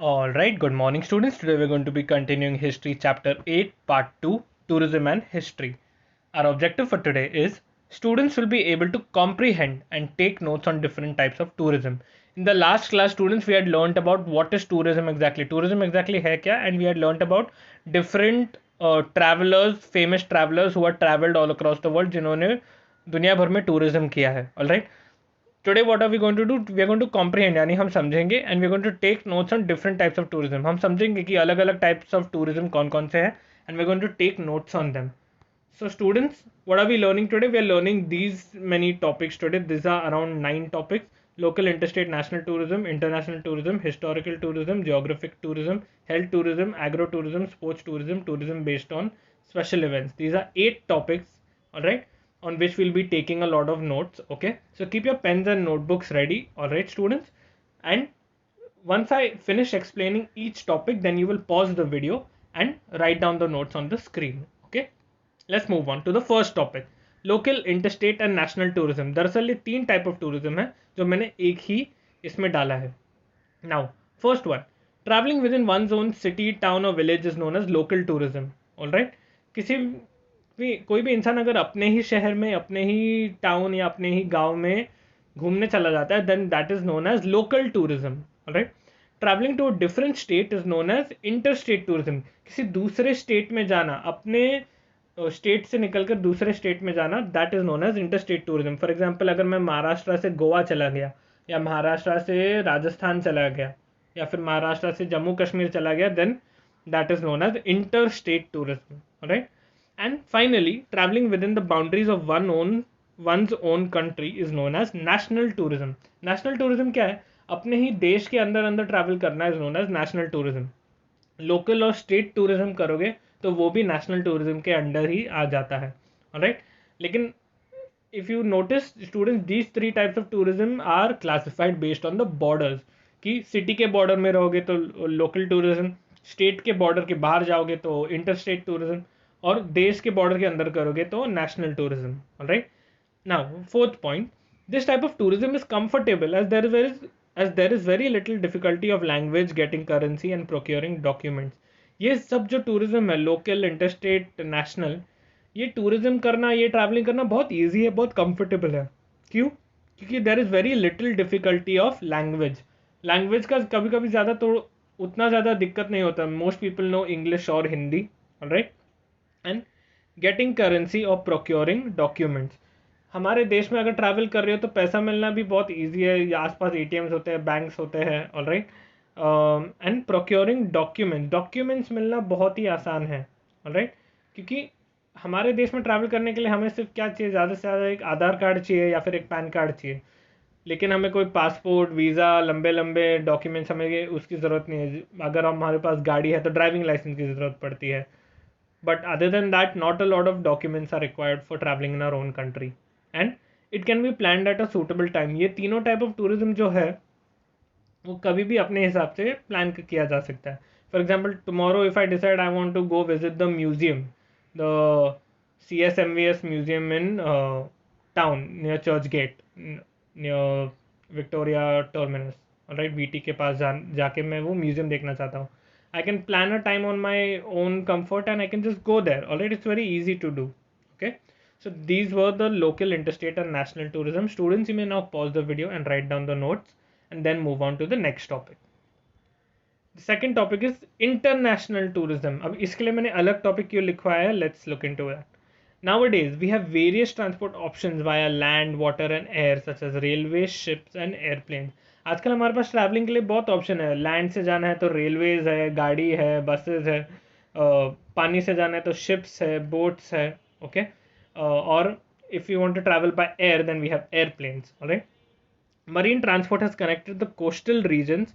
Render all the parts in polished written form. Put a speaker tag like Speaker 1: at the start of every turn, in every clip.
Speaker 1: All right, good morning, students. Today we're going to be continuing History Chapter 8, Part 2, Tourism and History. Our objective for today is students will be able to comprehend and take notes on different types of tourism. In the last class, students, we had learned about what is tourism exactly. Tourism exactly hai kya? And we had learned about different travelers, famous travelers who have traveled all across the world, जिन्होंने दुनिया भर में tourism किया है. All right. Today what are we going to do? We are going to comprehend, यानी हम समझेंगे, and we are going to take notes on different types of tourism. हम समझेंगे कि अलग अलग types of tourism कौन कौन से हैं, and we are going to take notes on them. So students, what are we learning today? We are learning these many topics today. These are around 9 topics: local, interstate, national tourism, international tourism, historical tourism, geographic tourism, health tourism, agro tourism, sports tourism, tourism based on special events. These are 8 topics, all right, on which we'll be taking a lot of notes. Okay, so keep your pens and notebooks ready. All right, students, and once I finish explaining each topic, then you will pause the video and write down the notes on the screen. Okay, let's move on to the first topic: local, interstate and national tourism. दरअसल ये 3 type of tourism है जो मैंने एक ही इसमें डाला है. Now, first one, traveling within one's own city, town or village is known as local tourism. All right, किसी भी कोई भी इंसान अगर अपने ही शहर में, अपने ही टाउन या अपने ही गांव में घूमने चला जाता है, then that is known as local tourism. Alright, travelling to a different state is known as interstate tourism. किसी दूसरे स्टेट में जाना, अपने स्टेट से निकलकर दूसरे स्टेट में जाना, that is known as interstate tourism. For example, अगर मैं महाराष्ट्र से गोवा चला गया, या महाराष्ट्र से राजस्थान चला गया, या फिर महाराष्ट्र से जम्मू कश्मीर चला गया, then that is known as interstate tourism. Right, and finally, traveling within the boundaries of one's own country is known as national tourism. National tourism क्या है? अपने ही देश के अंदर अंदर ट्रैवल करना is known as national tourism. Local और state tourism करोगे तो वो भी नेशनल टूरिज्म के अंडर ही आ जाता है. ऑलराइट, लेकिन if you notice students, these 3 types of tourism are classified based on the borders. कि सिटी के बॉर्डर में रहोगे तो लोकल टूरिज्म, स्टेट के बॉर्डर के बाहर जाओगे तो इंटरस्टेट टूरिज्म, और देश के बॉर्डर के अंदर करोगे तो national tourism. Alright, now fourth point, this type of tourism is comfortable as there is very little difficulty of language, getting currency and procuring documents. ये सब जो टूरिज्म है, लोकल, इंटरस्टेट, नेशनल, ये टूरिज्म करना, ये ट्रैवलिंग करना बहुत easy है, बहुत कंफर्टेबल है. क्यों? क्योंकि there is very little difficulty of language. Language का कभी कभी ज़्यादा तो उतना ज़्यादा दिक्कत नहीं होता. मोस्ट पीपल नो इंग्लिश और Hindi. Alright, and getting currency और प्रोक्योरिंग डॉक्यूमेंट्स. हमारे देश में अगर ट्रैवल कर रहे हो तो पैसा मिलना भी बहुत ईजी है. आसपास एटीएम्स होते हैं, बैंक्स होते हैं. ऑलराइट, एंड प्रोक्योरिंग डॉक्यूमेंट्स मिलना बहुत ही आसान है. ऑलराइट, क्योंकि हमारे देश में ट्रैवल करने के लिए हमें सिर्फ क्या चाहिए, ज़्यादा से ज़्यादा एक आधार कार्ड चाहिए या फिर एक पैन कार्ड चाहिए. लेकिन हमें कोई पासपोर्ट, वीज़ा, लंबे लंबे डॉक्यूमेंट्स, हमें उसकी ज़रूरत नहीं है. अगर हमारे पास गाड़ी है तो ड्राइविंग लाइसेंस की ज़रूरत पड़ती है. But other than that, not a lot of documents are required for traveling in our own country, and it can be planned at a suitable time. ये तीनों टाइप ऑफ टूरिज्म जो है वो कभी भी अपने हिसाब से प्लान किया जा सकता है. For example, tomorrow if I decide I want to go visit the museum, the CSMVS museum in town near Churchgate, near Victoria Terminus. Right, VT के पास जाके मैं वो म्यूजियम देखना चाहता हूँ. I can plan a time on my own comfort and I can just go there. Alright, it's very easy to do. Okay, so these were the local, interstate and national tourism. Students, you may now pause the video and write down the notes and then move on to the next topic. The second topic is international tourism. अब इसके लिए मैंने अलग topic क्यों लिखवाया है? Let's look into that. Nowadays, we have various transport options via land, water and air, such as railways, ships and airplanes. आजकल हमारे पास ट्रैवलिंग के लिए बहुत ऑप्शन है. लैंड से जाना है तो रेलवेज है, गाड़ी है, बसेस है. पानी से जाना है तो शिप्स है, बोट्स है. ओके, और if you want to travel by air, then we have airplanes. Alright, marine transport has connected the coastal regions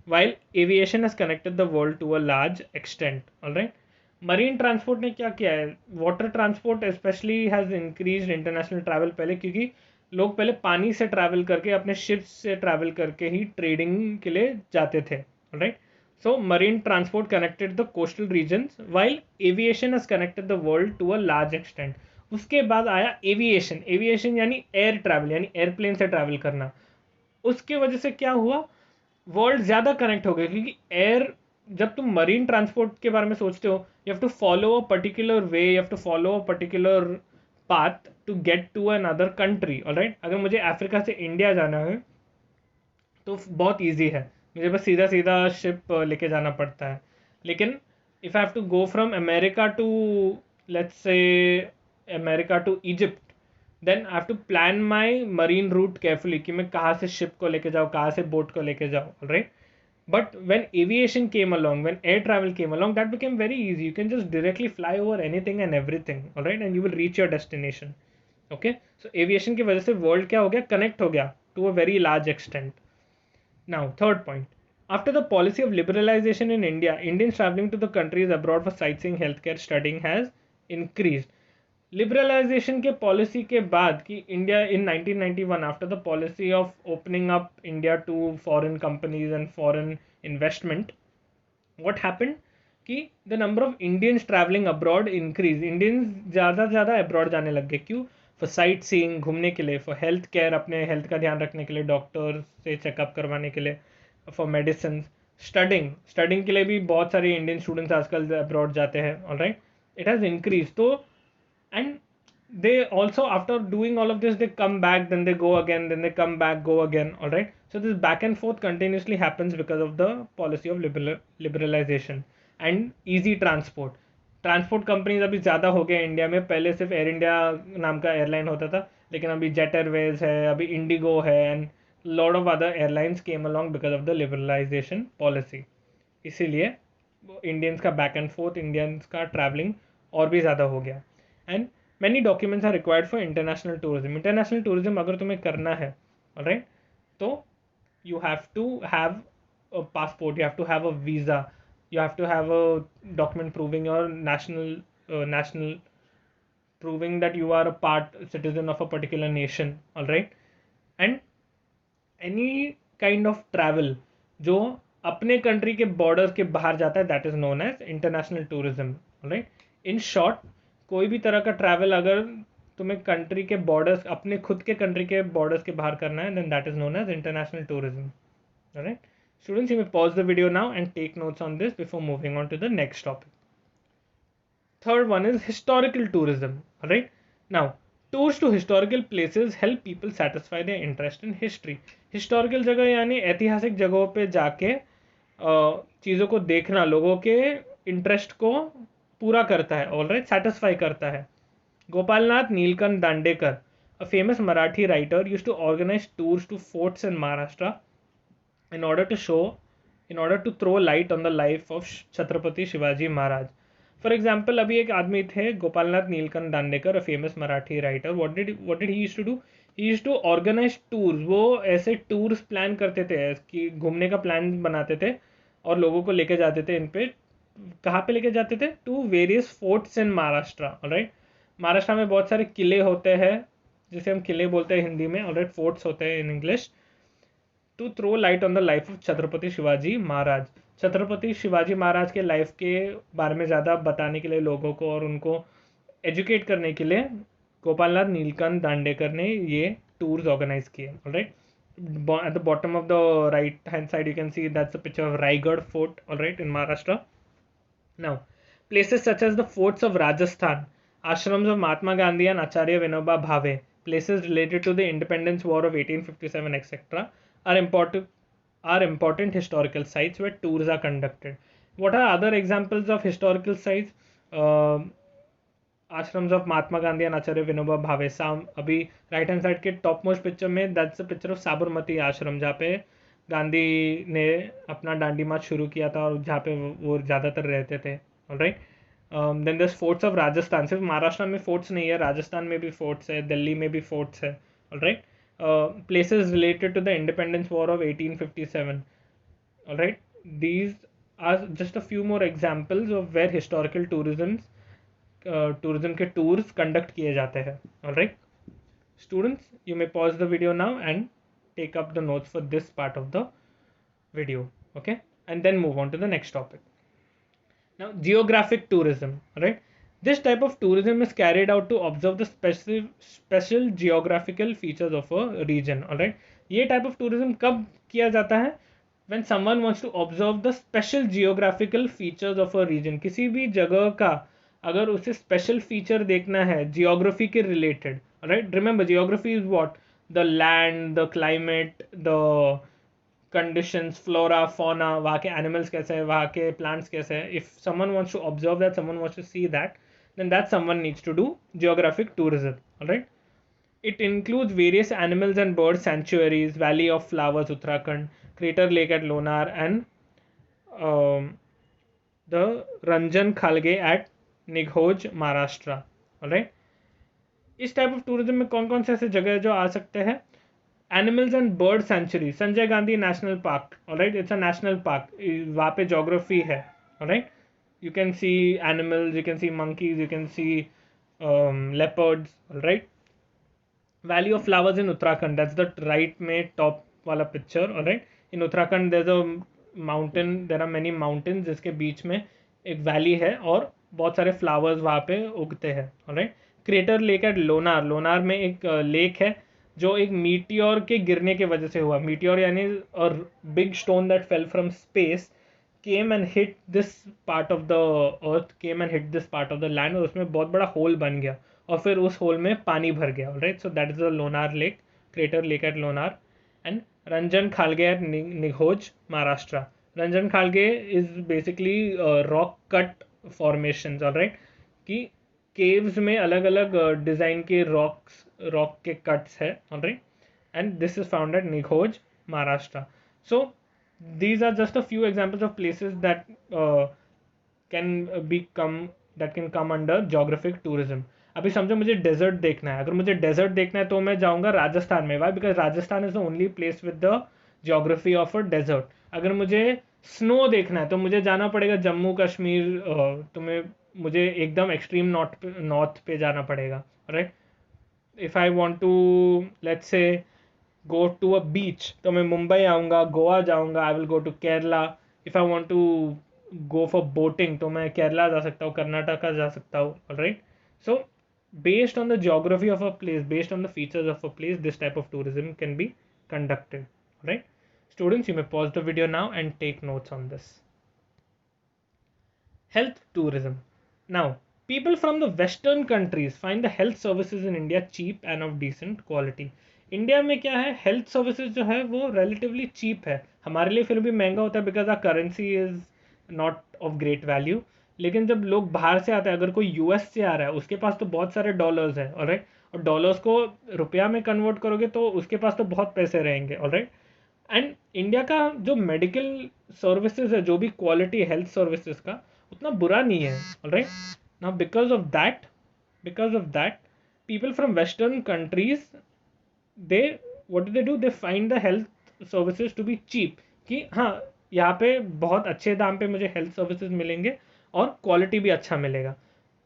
Speaker 1: while aviation has connected the world to a large extent. Alright, marine transport ने क्या किया है? water transport especially has increased international travel. पहले क्योंकि लोग पहले पानी से ट्रैवल करके, अपने शिप्स से ट्रैवल करके ही ट्रेडिंग के लिए जाते थे. Right, so marine transport connected the coastal regions while aviation has connected the world to a large extent. उसके बाद आया एविएशन यानी एयर ट्रैवल, यानी एयरप्लेन से ट्रैवल करना. उसके वजह से क्या हुआ वर्ल्ड ज़्यादा कनेक्ट हो गया, क्योंकि एयर, जब तुम मरीन ट्रांसपोर्ट के बारे में सोचते हो, you have to follow a particular way, you have to follow a particular path to get to an other country. Alright, अगर मुझे अफ्रीका से इंडिया जाना है तो बहुत इजी है, मुझे बस सीधा सीधा शिप लेके जाना पड़ता है। लेकिन if I have to go from America to, let's say America to Egypt, then I have to plan my marine route carefully कि मैं कहाँ से शिप को लेके जाऊँ, कहाँ से बोट को लेके जाऊँ। Right, but when aviation came along, when air travel came along, that became very easy. You can just directly fly over anything and everything, all right, and you will reach your destination. Okay, so aviation की वजह से world क्या हो गया, connect हो गया to a very large extent. Now, third point. After the policy of liberalization in India, Indians traveling to the countries abroad for sightseeing, healthcare, studying has increased. Liberalization के policy के बाद कि India in 1991, after the policy of opening up India to foreign companies and foreign investment, what happened कि the number of Indians traveling abroad increased. Indians ज़्यादा abroad जाने लग गए, क्यों? फॉर साइट सीइंग, घूमने के लिए, फॉर हेल्थ केयर, अपने हेल्थ का ध्यान रखने के लिए, डॉक्टर से चेकअप करवाने के लिए, फॉर मेडिसिन, स्टडिंग के लिए भी बहुत सारे इंडियन स्टूडेंट्स आजकल अब्रॉड जाते हैं। Alright, it has increase. तो and they also, after doing all of this, they come back, then they go again, then they come back, go again. All right, so this back and forth continuously happens because of the policy of liberalization and easy transport. Transport companies अभी ज़्यादा हो गए India में। पहले सिर्फ air India नाम का airline होता था, लेकिन अभी जेट एयरवेज है, अभी इंडिगो है, and lot of other airlines came along because of the liberalisation policy. इसीलिए इंडियंस का बैक एंड फोर्थ, इंडियंस का ट्रैवलिंग और भी ज़्यादा हो गया। And many documents are required for international tourism. International tourism अगर तुम्हें करना है, ऑलराइट, तो you have to have a passport, you have to have a visa, you have to have a document proving your national proving that you are a part citizen of a particular nation. All right, and any kind of travel जो अपने country के border के बाहर जाता है, that is known as international tourism. Right, in short, कोई भी तरह का ट्रैवल अगर तुम्हें कंट्री के बॉर्डर्स, अपने खुद के कंट्री के बॉर्डर्स के बाहर करना है, then that is known as international tourism. Right, students, you may pause the video now and take notes on this before moving on to the next topic. Third one is historical tourism. Alright, now tours to historical places help people satisfy their interest in history. Historical जगह यानी ऐतिहासिक जगहों पे जाके चीज़ों को देखना लोगों के इंटरेस्ट को पूरा करता है। ऑलराइट, सेटिस्फाई करता है। Gopalnath Nilkanth Dandekar, a famous Marathi writer, used to organize tours to forts in Maharashtra in order to throw light on the life of Chhatrapati Shivaji Maharaj. For example, अभी एक आदमी थे Gopalnath Nilkanth Dandekar, a famous Marathi writer. What did he used to do? He used to organise tours. वो ऐसे tours plan करते थे कि घूमने का प्लान बनाते थे और लोगों को लेके जाते थे इन पे। कहाँ पे लेके जाते थे? To various forts in Maharashtra. Alright, Maharashtra में बहुत सारे किले होते हैं, जिसे हम किले बोलते हैं हिंदी में। ऑलराइट, फोर्ट्स होते हैं in English. To throw light on the life of Chhatrapati Shivaji Maharaj. Chhatrapati Shivaji Maharaj के लाइफ के बारे में ज़्यादा बताने के लिए लोगों को और उनको एजुकेट करने के लिए गोपालनाथ नीलकंठ दांडेकर ने ये टूर्स ऑर्गेनाइज किए। Alright, at the bottom of the right hand side you can see that's a picture of Raigad fort, all right, in Maharashtra. Now, places such as the forts of Rajasthan, ashrams of Mahatma Gandhi and Acharya Vinoba Bhave, places related to the independence war of 1857, etc., are important historical sites where tours are conducted. What are other examples of historical sites? Ashrams of Mahatma Gandhi and Acharya Vinoba Bhave. अभी right hand side के top most picture में that's a picture of Sabarmati Ashram, जहाँ पे गांधी ने अपना डांडी मार्च शुरू किया था और जहाँ पे वो ज़्यादातर रहते थे। Alright, then this forts of Rajasthan. सिर्फ महाराष्ट्र में फोर्ट्स नहीं है, राजस्थान में भी फोर्ट्स है, दिल्ली में भी फोर्ट्स है। Alright, places related to the independence war of 1857. All right, these are just a few more examples of where historical tourism के tours conduct किए जाते हैं। All right, students, you may pause the video now and take up the notes for this part of the video. Okay, and then move on to the next topic. Now, geographic tourism. All right, this type of tourism is carried out to observe the special geographical features of a region. All right, ये type of tourism कब किया जाता है? when someone wants to observe the special geographical features of a region, किसी भी जगह का अगर उसे स्पेशल फीचर देखना है जियोग्राफी के related, right, remember geography is what, the land, the climate, the conditions, flora fauna, वहाँ के एनिमल्स कैसे हैं, वहाँ के प्लांट्स कैसे हैं. If someone wants to observe that, someone wants to see that, then that someone needs to do geographic tourism. All right, it includes various animals and bird sanctuaries, Valley of Flowers Uttarakhand, Crater Lake at Lonar, and the Ranjan Khalge at Nighoj, Maharashtra. All right, इस type of tourism में कौन कौन से ऐसे जगह जो आ सकते हैं? Animals and bird sanctuary, Sanjay Gandhi national park. Alright, it's a national park, वहाँ पे जोग्राफी है. Alright, you can see animals, you can see monkeys, you can see leopards. All right, Valley of Flowers in Uttarakhand, that's the right में top वाला picture. All right, in Uttarakhand there's a mountain, there are many mountains जिसके बीच में एक valley है और बहुत सारे flowers वहाँ पे उगते हैं. All right, crater lake at Lonar, Lonar में एक लेक है जो एक मीटियोर के गिरने की वजह से हुआ. मीटियोर यानी big stone that fell from space came and hit this part of the earth, came and hit this part of the land, और उसमें बहुत बड़ा होल बन गया और फिर उस होल में पानी भर गया. Right, so that is the Lonar lake, crater lake at Lonar. And Ranjan Khalge at Nighoj, Maharashtra. Ranjan Khalge is basically rock cut formation. Alright, कि केव्स में अलग अलग डिजाइन के रॉक के कट्स है. Alright, and this is found at Nighoj, Maharashtra. So these are just a few examples of places that can come under geographic tourism. अभी समझो मुझे डेजर्ट देखना है. अगर मुझे डेजर्ट देखना है तो मैं जाऊंगा राजस्थान में. Why? Because Rajasthan is the only place with the geography of a desert. अगर मुझे स्नो देखना है तो मुझे जाना पड़ेगा जम्मू कश्मीर, मुझे एकदम एक्सट्रीम नॉर्थ पे जाना पड़ेगा. Right, if I want to let's say go to a beach तो मैं मुंबई आऊँगा, गोवा जाऊँगा, I will go to Kerala. If I want to go for boating तो मैं केरला जा सकता हूँ, कर्नाटका जा सकता हूँ. Alright, so based on the geography of a place, based on the features of a place, this type of tourism can be conducted. Right, students, you may pause the video now and take notes on this. Health tourism. Now, people from the western countries find the health services in India cheap and of decent quality. India में क्या है, health services जो है वो relatively cheap है. हमारे लिए फिर भी महंगा होता है because our currency is not of great value. लेकिन जब लोग बाहर से आते हैं, अगर कोई यूएस से आ रहा है उसके पास तो बहुत सारे डॉलर्स है. ऑलराइट, और डॉलर्स को रुपया में कन्वर्ट करोगे तो उसके पास तो बहुत पैसे रहेंगे. ऑलराइट, एंड इंडिया का जो मेडिकल सर्विसेज है, जो भी क्वालिटी हेल्थ सर्विसेज का, उतना बुरा नहीं है. Alright, now because of that people from western countries, what do? They find the health services to be cheap. कि हाँ, यहाँ पे बहुत अच्छे दाम पे मुझे हेल्थ सर्विसेज मिलेंगे और क्वालिटी भी अच्छा मिलेगा.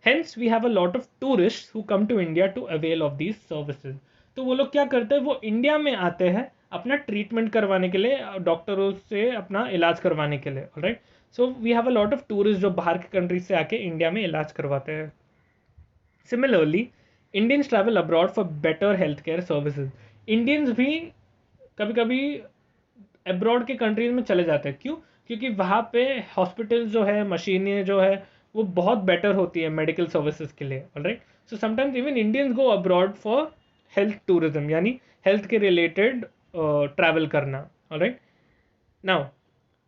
Speaker 1: Hence we have a lot of tourists who come to India to avail of these services. तो वो लोग क्या करते हैं, वो इंडिया में आते हैं अपना ट्रीटमेंट करवाने के लिए, डॉक्टरों से अपना इलाज करवाने के लिए. Alright, so we have a lot of tourist जो बाहर के कंट्रीज से आके इंडिया में इलाज करवाते हैं. Similarly, Indians travel abroad for better health care services. Indians भी कभी कभी अब्रॉड के कंट्रीज में चले जाते हैं. क्यों? क्योंकि वहाँ पे हॉस्पिटल जो है, मशीनें जो है, वो बहुत बेटर होती है मेडिकल सर्विसेज के लिए. Alright, so sometimes even Indians go abroad for health tourism, यानी हेल्थ के रिलेटेड ट्रैवल करना. Alright, now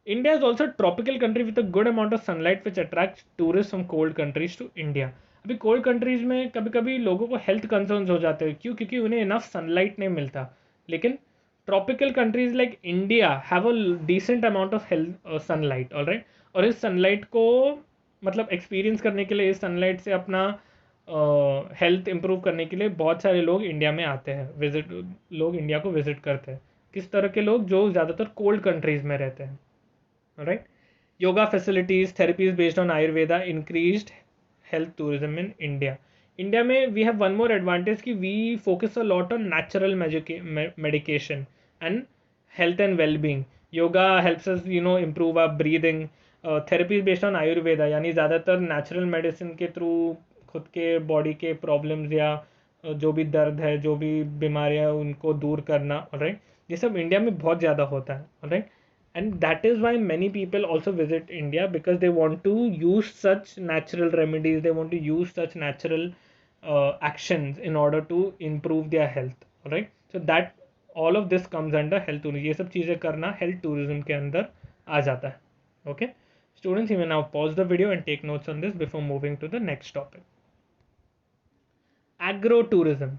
Speaker 1: India is also tropical country with a good amount of sunlight which attract tourist from cold countries to India. अभी cold countries में कभी कभी लोगों को health concerns हो जाते हैं. क्यों? क्योंकि उन्हें इनफ सनलाइट नहीं मिलता. लेकिन tropical countries like India have a decent amount of health sunlight. Alright, और इस सनलाइट को मतलब एक्सपीरियंस करने के लिए, इस सनलाइट से अपना हेल्थ इंप्रूव करने के लिए बहुत सारे लोग इंडिया में आते हैं, लोग इंडिया को विजिट करते हैं. किस तरह के लोग? जो ज़्यादातर कोल्ड कंट्रीज में रहते हैं. Alright, yoga facilities, therapies based on Ayurveda increased health tourism in India. India में we have one more advantage कि we focus a lot on natural medication and health and well-being. Yoga helps us improve our breathing. Therapy is based on Ayurveda, यानी ज़्यादातर natural medicine के through खुद के body के problems या जो भी दर्द है, जो भी बीमारियाँ, उनको दूर करना. ऑलराइट, ये सब इंडिया में बहुत ज़्यादा होता है. Alright, and that is why many people also visit India, because they want to use such natural remedies, they want to use such natural actions in order to improve their health. Right, so that all of this comes under health tourism. ये सब चीज़ें करना health tourism के अंदर आ जाता है. Okay, students, you may now pause the video and take notes on this before moving to the next topic. Agro-tourism.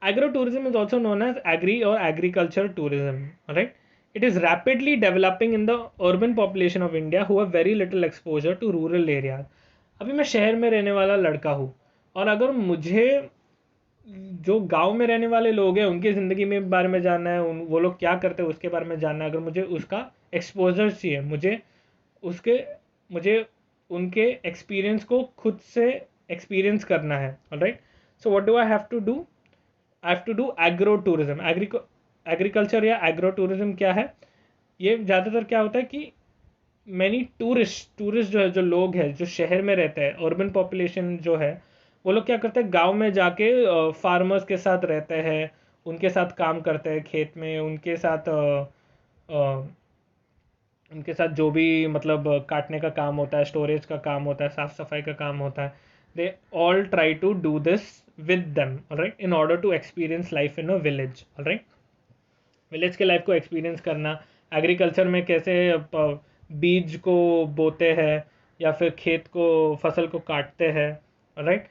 Speaker 1: Agro-tourism is also known as agri or agriculture tourism. Right, it is rapidly developing in the urban population of India who have very little exposure to rural areas. अभी मैं शहर में रहने वाला लड़का हूँ, और अगर मुझे जो गांव में रहने वाले लोग हैं उनकी ज़िंदगी में बारे में जानना है, वो लोग क्या करते हैं उसके बारे में जानना है, अगर मुझे उसका एक्सपोजर चाहिए, मुझे उनके एक्सपीरियंस को खुद से एक्सपीरियंस करना है. Alright, so what do I have to do? I have to do agro tourism. Agriculture या एग्रो टूरिज्म क्या है? ये ज़्यादातर क्या होता है कि मैनी टूरिस्ट जो है, जो लोग हैं जो शहर में रहते हैं, अर्बन पॉपुलेशन जो है, वो लोग क्या करते हैं, गांव में जाके फार्मर्स के साथ रहते हैं, उनके साथ काम करते हैं खेत में, उनके साथ जो भी मतलब काटने का काम होता है, स्टोरेज का काम होता है, साफ सफाई का काम होता है, they all try to do this with them. Alright, in order to experience life in a village. Alright, village के लाइफ को एक्सपीरियंस करना, एग्रीकल्चर में कैसे बीज को बोते हैं या फिर खेत को, फसल को काटते हैं. ऑलराइट,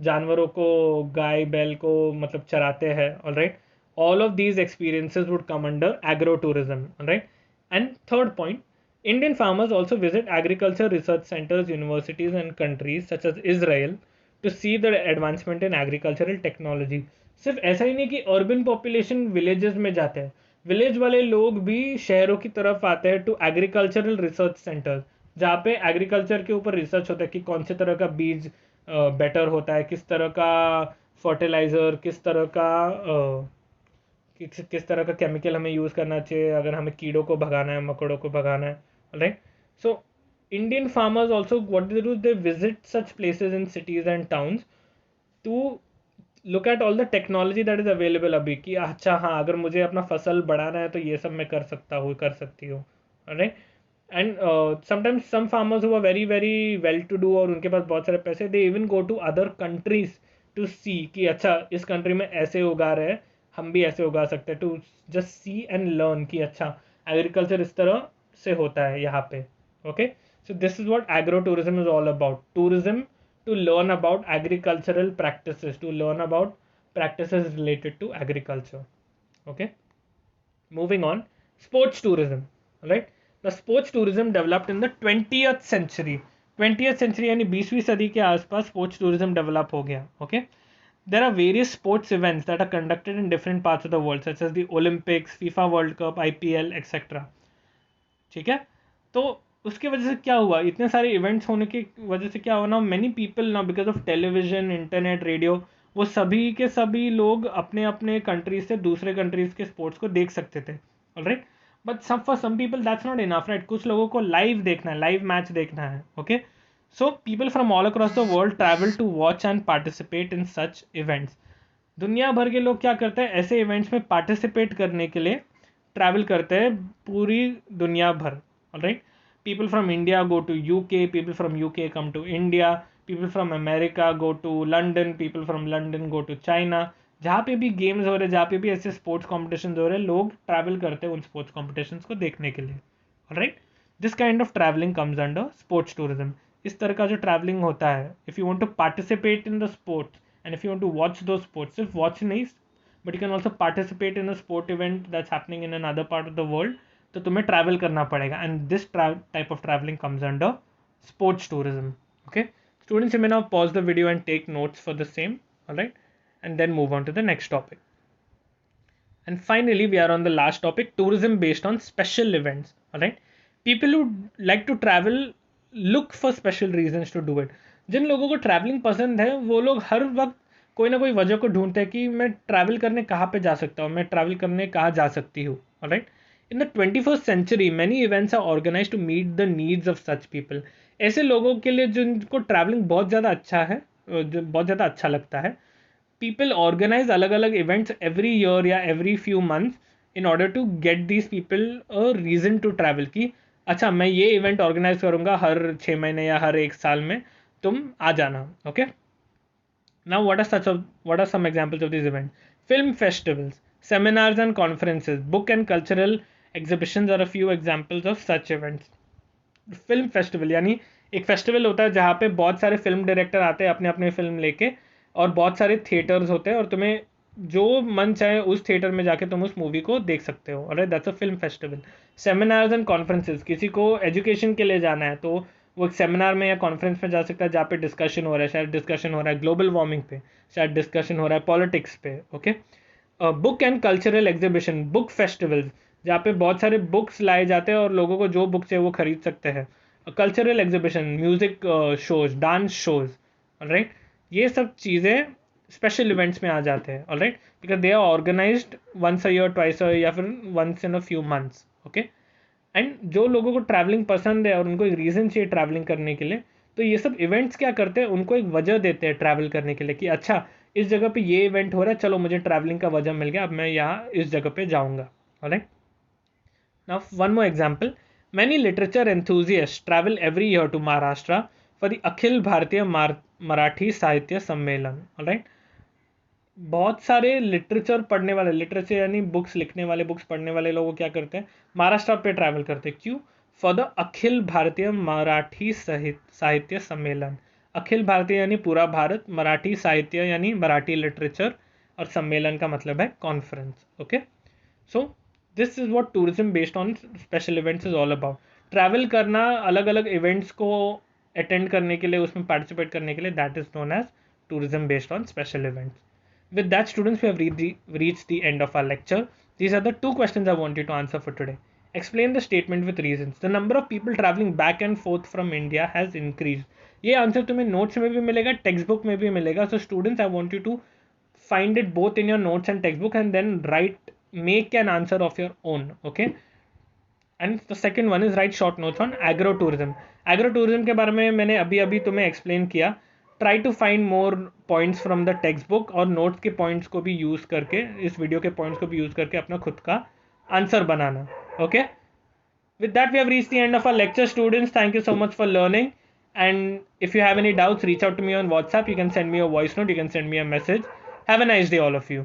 Speaker 1: जानवरों को, गाय बैल को मतलब चराते हैं. Alright, all of these experiences would come under agro tourism. Alright, and third point, Indian farmers also visit agriculture research centers, universities and countries such as Israel to see the advancement in agricultural technology. सिर्फ ऐसा ही नहीं कि urban population villages में जाते हैं, village वाले लोग भी शहरों की तरफ आते हैं टू एग्रीकल्चरल रिसर्च सेंटर्स, जहाँ पे एग्रीकल्चर के ऊपर रिसर्च होता है कि कौन से तरह का बीज बेटर होता है, किस तरह का फर्टिलाइज़र, किस तरह का केमिकल हमें यूज़ करना चाहिए अगर हमें कीड़ों को भगाना है, मकोड़ों को भगाना है. Right, so Indian farmers also what they do, they visit such places in cities and towns to look at all the technology that is available अभी, कि अच्छा हाँ, अगर मुझे अपना फसल बढ़ाना है तो ये सब मैं कर सकती हूँ. Right, and sometimes some farmers who are very very well to do और उनके पास बहुत सारे पैसे, they even go to other countries to see कि अच्छा इस कंट्री में ऐसे उगा रहे हैं, हम भी ऐसे उगा सकते हैं, to just see and learn कि अच्छा एग्रीकल्चर इस तरह से होता है यहाँ पे. Okay, so this is what agro tourism is all about. Tourism to learn about agricultural practices, to learn about practices related to agriculture. Okay, moving on, sports tourism. Right, the sports tourism developed in the 20th century. 20th century यानी 20वीं सदी के आसपास sports tourism develop हो गया. Okay, there are various sports events that are conducted in different parts of the world such as the Olympics, FIFA World Cup, IPL, etc. ठीक है, तो उसके वजह से क्या हुआ, इतने सारे इवेंट्स होने की वजह से क्या हुआ ना, मेनी पीपल ना, because of television, internet, radio, वो सभी के सभी लोग अपने अपने कंट्रीज से दूसरे कंट्रीज के स्पोर्ट्स को देख सकते थे. Alright, but for some people that's not enough. Right, कुछ लोगों को लाइव देखना है, लाइव मैच देखना है. Okay, so people from all across the world travel to watch and participate in such events. दुनिया भर के लोग क्या करते हैं, ऐसे इवेंट्स में पार्टिसिपेट करने के लिए ट्रैवल करते हैं पूरी दुनिया भर. Alright, people from India go to UK, people from UK come to India, people from America go to London, people from London go to China. जहाँ पे भी गेम्स हो रहे, जहाँ पे भी ऐसे स्पोर्ट्स कॉम्पिटिशन हो रहे, लोग ट्रैवल करते हैं उन स्पोर्ट्स कॉम्पिटिशन्स को देखने के लिए. Alright, this kind of travelling comes under sports tourism. इस तरह का जो ट्रैवलिंग होता है, if you want to participate in the sports and if you want to watch those sports, सिर्फ वॉच नहीं, but you can also participate in a sport event that's happening in another part of the world, तो तुम्हें travel करना पड़ेगा. And this type of travelling comes under sports tourism. Okay, students, you may now pause the video and take notes for the same. Alright, and then move on to the next topic. And finally we are on the last topic, tourism based on special events. Alright, people who like to travel look for special reasons to do it. जिन लोगों को travelling पसंद है वो लोग हर वक्त कोई ना कोई वजह को ढूंढते हैं कि मैं ट्रैवल करने कहाँ पे जा सकता हूँ, मैं ट्रैवल करने कहाँ जा सकती हूँ. Alright, in the 21st century many events are organized to meet the needs of such people. ऐसे लोगों के लिए जिनको ट्रैवलिंग बहुत ज़्यादा अच्छा है, जो बहुत ज़्यादा अच्छा लगता है, people organize अलग अलग events every year या every few months in order to get these people a reason to travel कि अच्छा मैं ये इवेंट ऑर्गेनाइज करूँगा हर 6 महीने या हर 1 साल में, तुम आ जाना. Okay. Now, what are some examples of these events? Film festivals, seminars and conferences, book and cultural exhibitions are a few examples of such events. Film festival यानी एक फेस्टिवल होता है जहाँ पे बहुत सारे फिल्म डायरेक्टर आते हैं अपने अपने फिल्म लेके, और बहुत सारे थिएटर्स होते हैं और तुम्हें जो मन चाहे उस थिएटर में जाके तुम उस मूवी को देख सकते हो. Alright, that's a film festival. Seminars and conferences, किसी को एजुकेशन के लिए जाना है तो वो एक सेमिनार में या कॉन्फ्रेंस में जा सकता है जहाँ पे डिस्कशन हो रहा है. शायद डिस्कशन हो रहा है ग्लोबल वार्मिंग पे, शायद डिस्कशन हो रहा है पॉलिटिक्स पे. Okay. Book and cultural exhibition, book festivals जहाँ पे बहुत सारे बुक्स लाए जाते हैं और लोगों को जो बुक चाहिए वो खरीद सकते हैं. Cultural exhibition, music shows, dance shows. Alright, ये सब चीज़ें स्पेशल इवेंट्स में आ जाते हैं. Alright, because they are organised once a year, twice a, या फिर once in a few months. Okay. And जो लोगों को ट्रैवलिंग पसंद है और उनको एक रीज़न चाहिए ट्रैवलिंग करने के लिए, तो ये सब इवेंट्स क्या करते हैं, उनको एक वजह देते हैं ट्रैवल करने के लिए कि अच्छा इस जगह पे ये इवेंट हो रहा है, चलो मुझे ट्रैवलिंग का वजह मिल गया, अब मैं यहाँ इस जगह पे जाऊँगा. Alright. Now, one more example. Many literature enthusiasts travel every year to Maharashtra for the Akhil Bharatiya Marathi Sahitya Sammelan. Alright. बहुत सारे लिटरेचर पढ़ने वाले, लिटरेचर यानी बुक्स लिखने वाले, बुक्स पढ़ने वाले लोग क्या करते हैं, महाराष्ट्र पे ट्रैवल करते हैं. क्यों? फॉर द अखिल भारतीय मराठी साहित्य सम्मेलन. अखिल भारतीय यानी पूरा भारत, मराठी साहित्य यानी मराठी लिटरेचर, और सम्मेलन का मतलब है conference. Okay. So this is what tourism based on special events is all about. Travel करना अलग अलग इवेंट्स को अटेंड करने के लिए, उसमें पार्टिसिपेट करने के लिए, that is known as tourism based on special events. With that, students, we have reached the end of our lecture. These are the 2 questions I want you to answer for today. Explain the statement with reasons. The number of people traveling back and forth from India has increased. ये answer तुम्हें notes में भी मिलेगा, text book में भी मिलेगा. So students, I want you to find it both in your notes and textbook and then make an answer of your own. Okay. And the second one is write short notes on agro-tourism. Agro-tourism के बारे में मैंने अभी तुम्हें explain किया. Try to find more points from the text book, और notes के points को भी यूज़ करके, इस वीडियो के पॉइंट्स को भी यूज़ करके अपना खुद का आंसर बनाना. Okay. With that we have reached the end of our lecture. Students, thank you so much for learning, and if you have any doubts, reach out to me on WhatsApp. You can send me a voice note, you can send me a message. Have a nice day all of you.